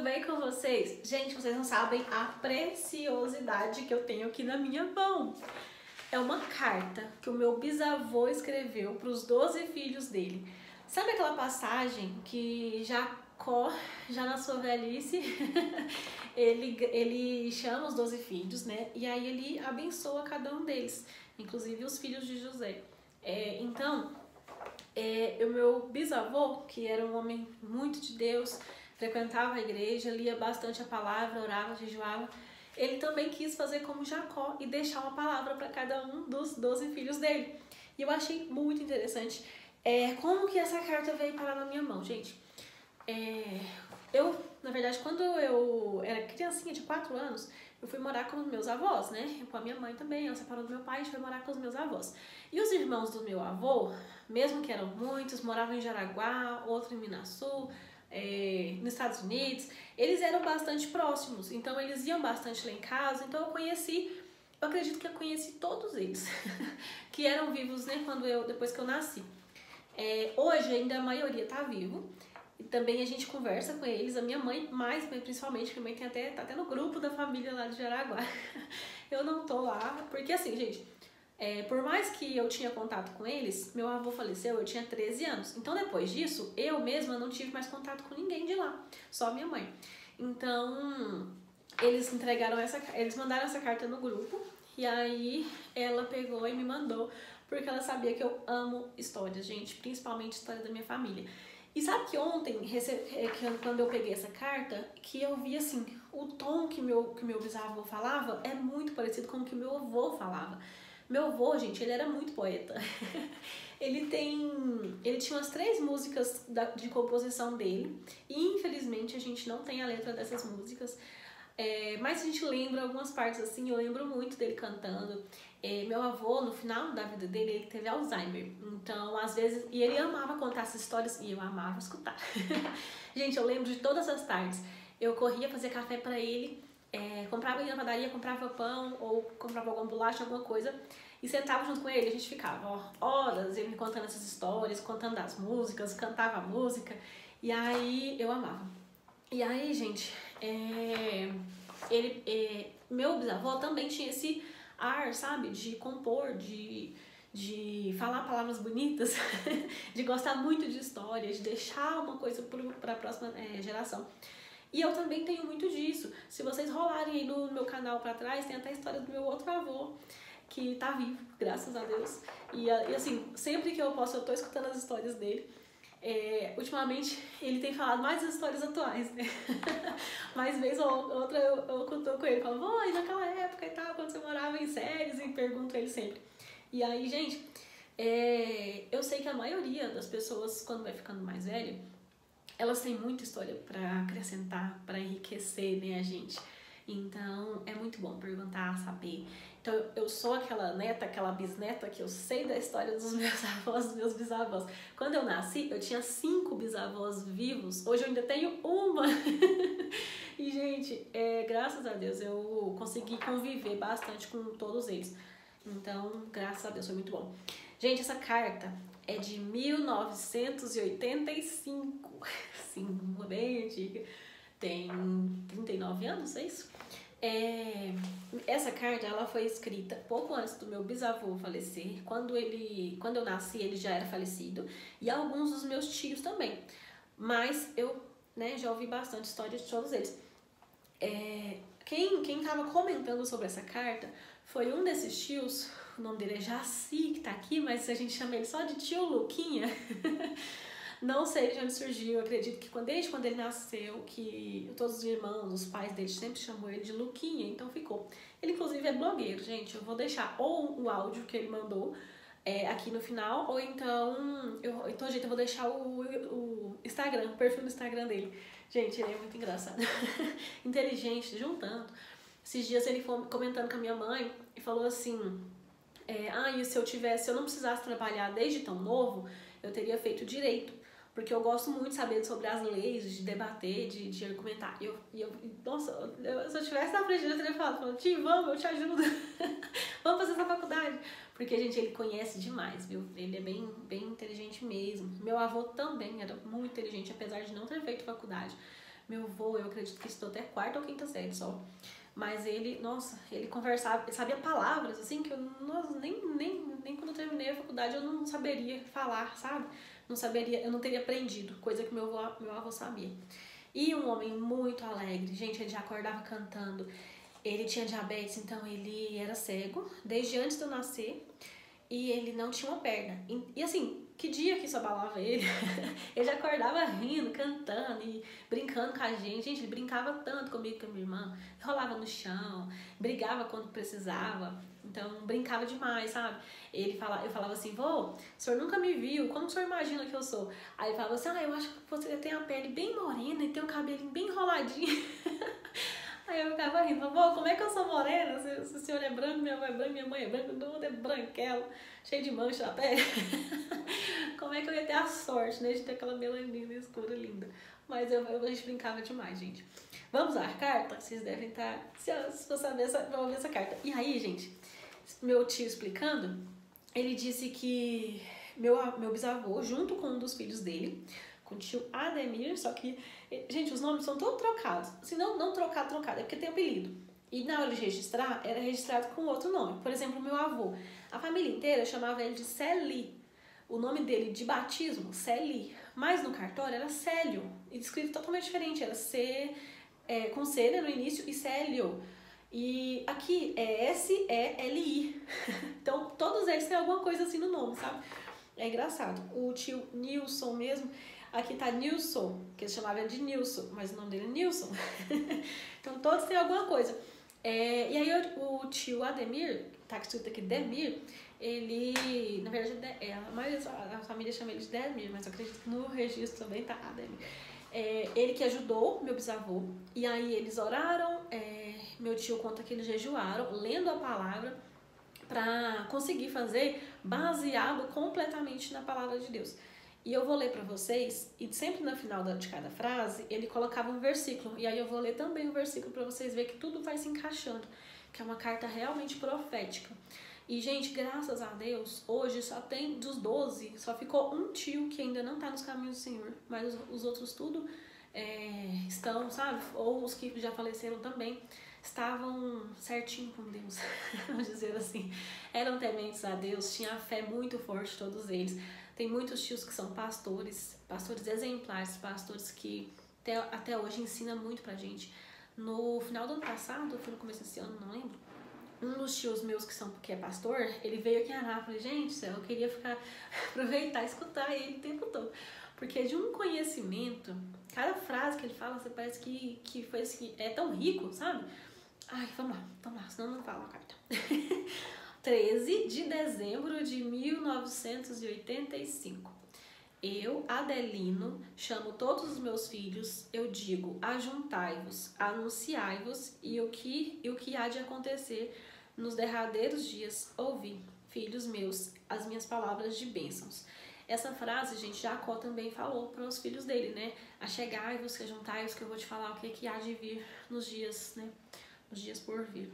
bem com vocês? Gente, vocês não sabem a preciosidade que eu tenho aqui na minha mão. É uma carta que o meu bisavô escreveu para os 12 filhos dele. Sabe aquela passagem que Jacó, já na sua velhice, ele chama os 12 filhos, né? E aí ele abençoa cada um deles, inclusive os filhos de José. O meu bisavô, que era um homem muito de Deus, frequentava a igreja, lia bastante a palavra, orava, jejuava. Ele também quis fazer como Jacó e deixar uma palavra para cada um dos 12 filhos dele. E eu achei muito interessante como que essa carta veio parar na minha mão, gente. Na verdade, quando eu era criancinha de 4 anos, eu fui morar com os meus avós, né? Com a minha mãe também, ela separou do meu pai, a gente foi morar com os meus avós. E os irmãos do meu avô, mesmo que eram muitos, moravam em Jaraguá, outro em Minas Sul, nos Estados Unidos, eles eram bastante próximos, então eles iam bastante lá em casa, então eu acredito que eu conheci todos eles, que eram vivos, né, depois que eu nasci. Hoje ainda a maioria tá vivo, e também a gente conversa com eles, a minha mãe mais, principalmente, que a mãe tá até no grupo da família lá de Jaraguá. Eu não tô lá, porque assim, gente, por mais que eu tinha contato com eles, meu avô faleceu, eu tinha 13 anos. Então depois disso, eu mesma não tive mais contato com ninguém de lá, só minha mãe. Então, eles mandaram essa carta no grupo, e aí ela pegou e me mandou, porque ela sabia que eu amo histórias, gente, principalmente história da minha família. E sabe que ontem, quando eu peguei essa carta, que eu vi assim, o tom que meu bisavô falava é muito parecido com o que meu avô falava. Meu avô, gente, ele era muito poeta. Ele tinha umas 3 músicas de composição dele, e infelizmente a gente não tem a letra dessas músicas. Mas a gente lembra algumas partes assim, eu lembro muito dele cantando. Meu avô, no final da vida dele, ele teve Alzheimer. Então, às vezes, e ele amava contar essas histórias e eu amava escutar. Gente, eu lembro de todas as tardes. Eu corria fazer café pra ele, comprava na padaria, comprava pão ou comprava alguma bolacha, alguma coisa, e sentava junto com ele. A gente ficava horas, ele me contando essas histórias, contando as músicas, cantava a música, e aí eu amava. E aí, gente, meu bisavô também tinha esse ar, sabe, de compor, de falar palavras bonitas, de gostar muito de história, de deixar uma coisa para a próxima geração. E eu também tenho muito disso. Se vocês rolarem aí no meu canal para trás, tem até a história do meu outro avô, que tá vivo, graças a Deus. E assim, sempre que eu posso, eu tô escutando as histórias dele. Ultimamente ele tem falado mais das histórias atuais, né? Mais vez ou outra eu tô com ele, falo, e naquela época e tal, quando você morava em Séries, e pergunto ele sempre. E aí, gente, eu sei que a maioria das pessoas, quando vai ficando mais velha, elas têm muita história pra acrescentar, pra enriquecer, né, a gente? Então, é muito bom perguntar, saber. Então, eu sou aquela neta, aquela bisneta que eu sei da história dos meus avós, dos meus bisavós. Quando eu nasci, eu tinha 5 bisavós vivos. Hoje eu ainda tenho uma. E, gente, graças a Deus, eu consegui conviver bastante com todos eles. Então, graças a Deus, foi muito bom. Gente, essa carta é de 1985. Sim, uma bem antiga. Tem 39 anos, é isso? Essa carta ela foi escrita pouco antes do meu bisavô falecer. Quando eu nasci, ele já era falecido. E alguns dos meus tios também. Mas eu, já ouvi bastante história de todos eles. Quem tava comentando sobre essa carta foi um desses tios. O nome dele é Jaci, que tá aqui, mas a gente chama ele só de tio Luquinha. Não sei de onde surgiu, eu acredito que desde quando ele nasceu, que todos os irmãos, os pais dele sempre chamou ele de Luquinha, então ficou. Ele inclusive é blogueiro, gente, eu vou deixar ou o áudio que ele mandou aqui no final, ou então, eu vou deixar o Instagram, o perfil do Instagram dele. Gente, ele é muito engraçado, inteligente, juntando. Esses dias ele foi comentando com a minha mãe e falou assim, e se eu não precisasse trabalhar desde tão novo, eu teria feito direito. Porque eu gosto muito de saber sobre as leis, de debater, de argumentar. Nossa, se eu tivesse na frente, eu teria falado, tio, vamos, eu te ajudo. Vamos fazer essa faculdade. Porque, gente, ele conhece demais, viu? Ele é bem, bem inteligente mesmo. Meu avô também era muito inteligente, apesar de não ter feito faculdade. Meu avô, eu acredito que estudou até quarta ou quinta série só. Mas ele, nossa, ele conversava, ele sabia palavras, assim, que eu nossa, nem quando eu terminei a faculdade eu não saberia falar, sabe? Não saberia, eu não teria aprendido, coisa que meu avô sabia. E um homem muito alegre, gente, ele já acordava cantando. Ele tinha diabetes, então ele era cego desde antes de eu nascer e ele não tinha uma perna. E assim, que dia que isso abalava ele? Ele já acordava rindo, cantando e brincando com a gente. Gente, ele brincava tanto comigo e com a minha irmã. Rolava no chão, brigava quando precisava. Então, brincava demais, sabe? Eu falava assim, vô, o senhor nunca me viu, como o senhor imagina que eu sou? Aí ele falava assim, eu acho que você tem a pele bem morena e tem o cabelinho bem enroladinho. Aí eu ficava rindo, vô, como é que eu sou morena? Se o senhor é branco, minha avó é branca, minha mãe é branca, todo mundo é branquelo, cheio de mancha na pele. Como é que eu ia ter a sorte, né, de ter aquela melanina escura linda? Mas a gente brincava demais, gente. Vamos lá, carta? Vocês devem estar ansiosos pra saber pra ouvir essa carta. E aí, gente, meu tio explicando, ele disse que meu bisavô, junto com um dos filhos dele, com o tio Ademir, só que, gente, os nomes são todos trocados. Se não trocado, é porque tem apelido. E na hora de registrar, era registrado com outro nome. Por exemplo, meu avô. A família inteira chamava ele de Celi. O nome dele de batismo, Celi. Mas no cartório era Célio. E escrito totalmente diferente. Era com C, né, no início e Célio. E aqui é S-E-L-I. Então, todos eles têm alguma coisa assim no nome, sabe? É engraçado. O tio Nilson mesmo, aqui tá Nilson, que eles chamavam de Nilson, mas o nome dele é Nilson. Então, todos têm alguma coisa. E aí, o tio Ademir, tá escrito aqui Demir, ele, na verdade, a maioria da família chama ele de Demir, mas eu acredito que no registro também tá Ademir. Ele que ajudou meu bisavô, e aí eles oraram, meu tio conta que eles jejuaram, lendo a palavra, para conseguir fazer baseado completamente na palavra de Deus. E eu vou ler para vocês, e sempre no final de cada frase, ele colocava um versículo, e aí eu vou ler também o versículo para vocês verem que tudo vai se encaixando, que é uma carta realmente profética. E, gente, graças a Deus, hoje só tem, dos 12, só ficou um tio que ainda não tá nos caminhos do Senhor, mas os outros tudo estão, sabe? Ou os que já faleceram também, estavam certinho com Deus, vamos dizer assim. Eram tementes a Deus, tinha a fé muito forte, todos eles. Tem muitos tios que são pastores exemplares, pastores que até hoje ensinam muito pra gente. No final do ano passado, foi no começo desse ano, não lembro, um dos tios meus que é pastor, ele veio aqui em Anápolis. Gente, eu queria aproveitar e escutar ele o tempo todo. Porque de um conhecimento, cada frase que ele fala, você parece que foi assim, é tão rico, sabe? Ai, vamos lá, senão não falo a carta. 13 de dezembro de 1985. Eu, Adelino, chamo todos os meus filhos, eu digo, ajuntai-vos, anunciai-vos, e o que há de acontecer nos derradeiros dias, ouvi, filhos meus, as minhas palavras de bênçãos. Essa frase, gente, Jacó também falou para os filhos dele, né? Achegai-vos, ajuntai-vos, que eu vou te falar o que há de vir nos dias, né? Nos dias por vir.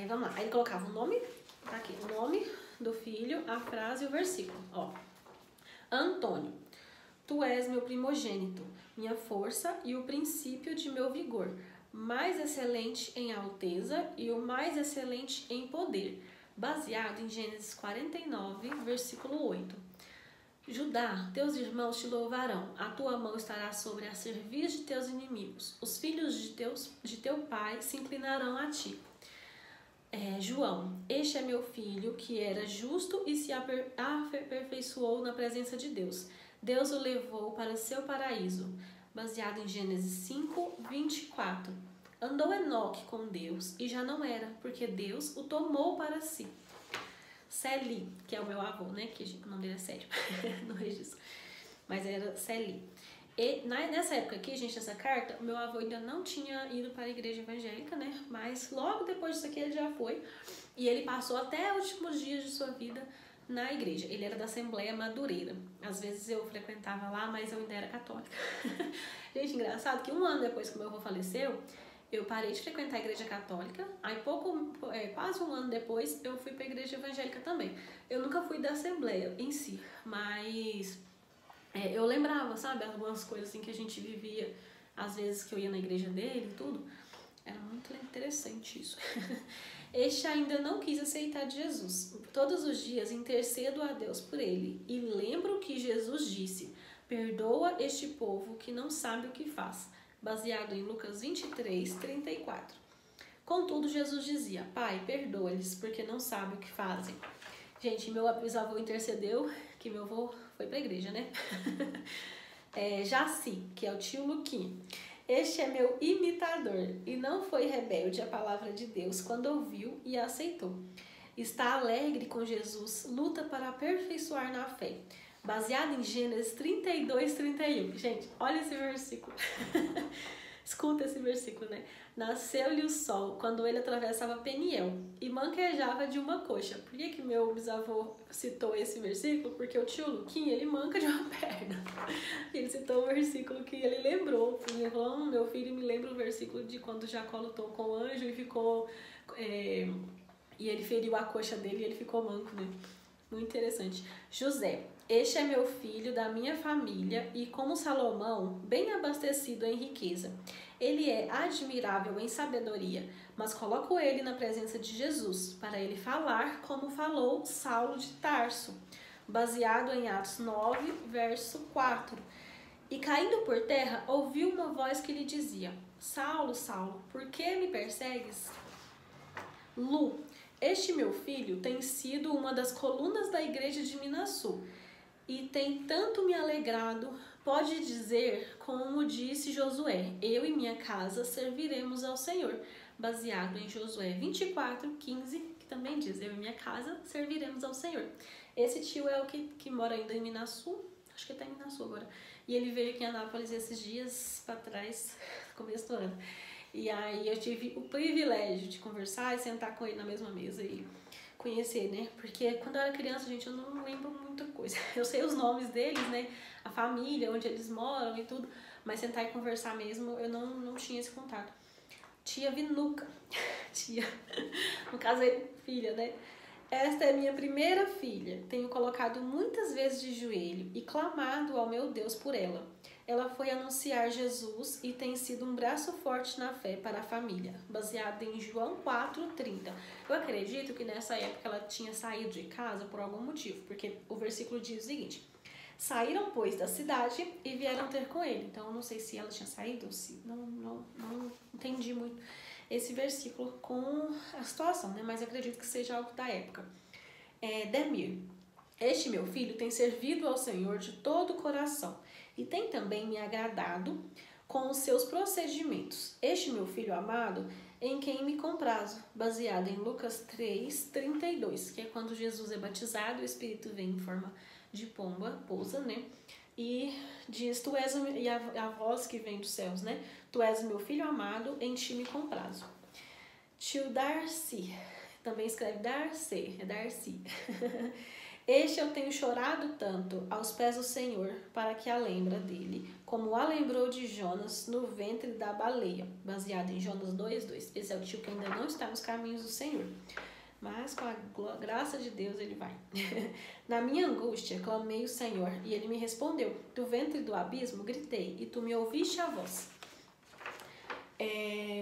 Vamos lá, aí ele colocava o nome, tá aqui, o nome do filho, a frase e o versículo, ó. Antônio, tu és meu primogênito, minha força e o princípio de meu vigor, mais excelente em alteza e o mais excelente em poder, baseado em Gênesis 49, versículo 8. Judá, teus irmãos te louvarão, a tua mão estará sobre a cerviz de teus inimigos, os filhos de teu pai se inclinarão a ti. João, este é meu filho que era justo e se aperfeiçoou na presença de Deus. Deus o levou para seu paraíso, baseado em Gênesis 5, 24. Andou Enoque com Deus e já não era, porque Deus o tomou para si. Celi, que é o meu avô, né? Que o nome dele é Sério no registro. Mas era Celi. E nessa época aqui, gente, nessa carta, o meu avô ainda não tinha ido para a igreja evangélica, né? Mas logo depois disso aqui ele já foi. E ele passou até os últimos dias de sua vida na igreja. Ele era da Assembleia Madureira. Às vezes eu frequentava lá, mas eu ainda era católica. Gente, engraçado que um ano depois que o meu avô faleceu, eu parei de frequentar a igreja católica. Aí quase um ano depois, eu fui para a igreja evangélica também. Eu nunca fui da Assembleia em si, mas eu lembrava, sabe, algumas coisas assim que a gente vivia às vezes que eu ia na igreja dele e tudo. Era muito interessante isso. Este ainda não quis aceitar Jesus. Todos os dias intercedo a Deus por ele e lembro que Jesus disse: perdoa este povo que não sabe o que faz. Baseado em Lucas 23, 34. Contudo, Jesus dizia: Pai, perdoa-lhes, porque não sabem o que fazem. Gente, meu bisavô intercedeu, que meu avô foi pra igreja, né? Jaci, que é o tio Luquinho. Este é meu imitador e não foi rebelde à palavra de Deus quando ouviu e aceitou. Está alegre com Jesus, luta para aperfeiçoar na fé. Baseado em Gênesis 32, 31. Gente, olha esse versículo. Escuta esse versículo, né? Nasceu-lhe o sol quando ele atravessava Peniel e manquejava de uma coxa. Por que meu bisavô citou esse versículo? Porque o tio Luquinha, ele manca de uma perna. Ele citou o versículo que ele lembrou. Ele falou: meu filho me lembra o versículo de quando Jacó lutou com o anjo e ficou... e ele feriu a coxa dele e ele ficou manco, né? Muito interessante. José. Este é meu filho da minha família e, como Salomão, bem abastecido em riqueza. Ele é admirável em sabedoria, mas coloco ele na presença de Jesus, para ele falar como falou Saulo de Tarso, baseado em Atos 9, verso 4. E caindo por terra, ouviu uma voz que lhe dizia: Saulo, Saulo, por que me persegues? Lu, este meu filho tem sido uma das colunas da igreja de Minasul, e tem tanto me alegrado, pode dizer, como disse Josué: eu e minha casa serviremos ao Senhor, baseado em Josué 24, 15, que também diz: eu e minha casa serviremos ao Senhor. Esse tio é o que mora ainda em Minasul, acho que está em Minasul agora, e ele veio aqui em Anápolis esses dias para trás, começo do ano, e aí eu tive o privilégio de conversar e sentar com ele na mesma mesa e conhecer, né? Porque quando eu era criança, gente, eu não lembro muita coisa. Eu sei os nomes deles, né? A família, onde eles moram e tudo, mas sentar e conversar mesmo, eu não tinha esse contato. Tia Vinuca, tia, no caso é filha, né? Esta é minha primeira filha. Tenho colocado muitas vezes de joelho e clamado ao meu Deus por ela. Ela foi anunciar Jesus e tem sido um braço forte na fé para a família, baseado em João 4,30. Eu acredito que nessa época ela tinha saído de casa por algum motivo, porque o versículo diz o seguinte: saíram, pois, da cidade e vieram ter com ele. Então, eu não sei se ela tinha saído ou se... Não entendi muito esse versículo com a situação, né? Mas acredito que seja algo da época. Demir. Este meu filho tem servido ao Senhor de todo o coração e tem também me agradado com os seus procedimentos. Este meu filho amado, em quem me comprazo, baseado em Lucas 3, 32, que é quando Jesus é batizado, o Espírito vem em forma de pomba, pousa, né? E diz: tu és a voz que vem dos céus, né? Tu és o meu filho amado, em ti me comprazo. Tio Darcy, também escreve Darcy, é Darcy. Este eu tenho chorado tanto aos pés do Senhor, para que a lembra dele, como a lembrou de Jonas no ventre da baleia, baseado em Jonas 2:2. Esse é o tio que ainda não está nos caminhos do Senhor, mas com a graça de Deus ele vai. Na minha angústia clamei o Senhor e ele me respondeu. Do ventre do abismo gritei e tu me ouviste a voz.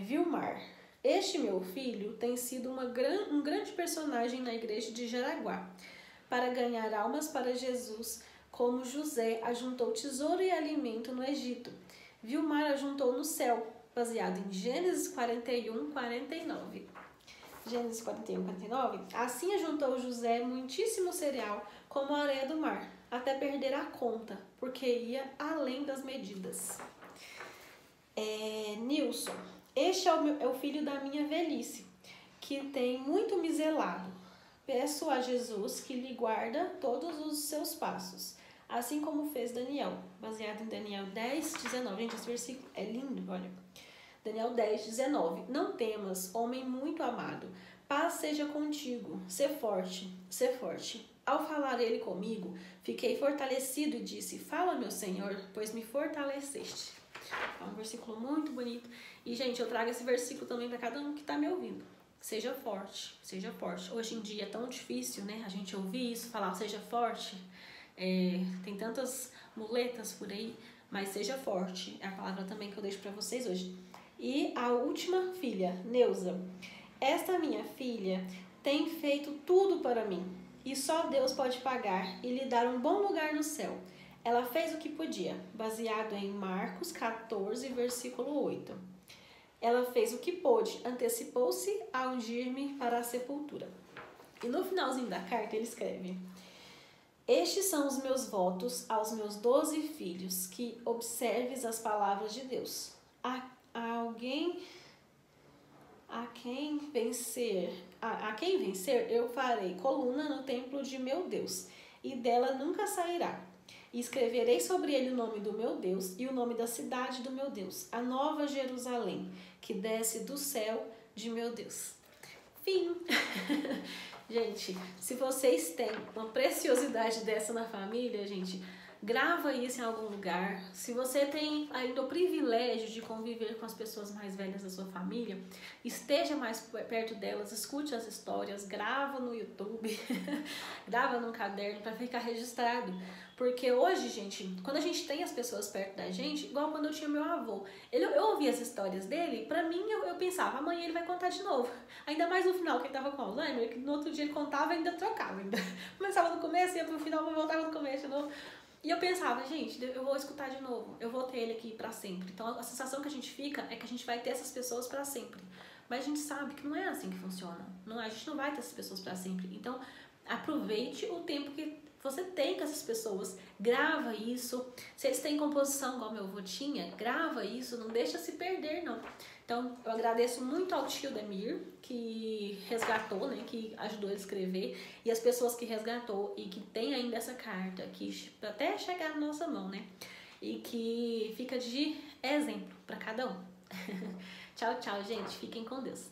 Vilmar. Este meu filho tem sido um grande personagem na igreja de Jaraguá, para ganhar almas para Jesus, como José ajuntou tesouro e alimento no Egito. Vilmar ajuntou no céu, baseado em Gênesis 41, 49. Gênesis 41, 49. Assim ajuntou José muitíssimo cereal, como a areia do mar, até perder a conta, porque ia além das medidas. Nilson. Este é o filho da minha velhice, que tem muito me zelado. Peço a Jesus que lhe guarda todos os seus passos, assim como fez Daniel, baseado em Daniel 10, 19. Gente, esse versículo é lindo, olha. Daniel 10, 19. Não temas, homem muito amado, paz seja contigo, sê forte, sê forte. Ao falar ele comigo, fiquei fortalecido e disse: fala, meu Senhor, pois me fortaleceste. É um versículo muito bonito. E, gente, eu trago esse versículo também para cada um que está me ouvindo. Seja forte, seja forte. Hoje em dia é tão difícil, né? A gente ouvir isso, falar seja forte. Tem tantas muletas por aí, mas seja forte. É a palavra também que eu deixo para vocês hoje. E a última filha, Neuza. Esta minha filha tem feito tudo para mim, e só Deus pode pagar e lhe dar um bom lugar no céu. Ela fez o que podia, baseado em Marcos 14, versículo 8. Ela fez o que pôde, antecipou-se a ungir-me para a sepultura. E no finalzinho da carta ele escreve: estes são os meus votos aos meus 12 filhos, que observes as palavras de Deus. A quem vencer, eu farei coluna no templo de meu Deus, e dela nunca sairá. E escreverei sobre ele o nome do meu Deus e o nome da cidade do meu Deus, a nova Jerusalém, que desce do céu de meu Deus. Fim. Gente, se vocês têm uma preciosidade dessa na família, gente, grava isso em algum lugar. Se você tem ainda o privilégio de conviver com as pessoas mais velhas da sua família, esteja mais perto delas, escute as histórias, grava no YouTube, grava num caderno para ficar registrado. Porque hoje, gente, quando a gente tem as pessoas perto da gente, igual quando eu tinha meu avô, eu ouvia as histórias dele, pra mim eu pensava, amanhã ele vai contar de novo. Ainda mais no final, que ele tava com Alzheimer, que no outro dia ele contava e ainda trocava. Começava no começo, ia pro final, voltava no começo de novo. E eu pensava, gente, eu vou escutar de novo, eu vou ter ele aqui pra sempre. Então a sensação que a gente fica é que a gente vai ter essas pessoas pra sempre. Mas a gente sabe que não é assim que funciona. A gente não vai ter essas pessoas pra sempre. Então aproveite o tempo que você tem com essas pessoas, grava isso. Se eles têm composição igual meu avô tinha, grava isso, não deixa se perder, não. Então, eu agradeço muito ao tio Demir, que resgatou, né, que ajudou a escrever, e as pessoas que resgatou e que tem ainda essa carta, que até chegar na nossa mão, né, e que fica de exemplo para cada um. Tchau, tchau, gente. Fiquem com Deus.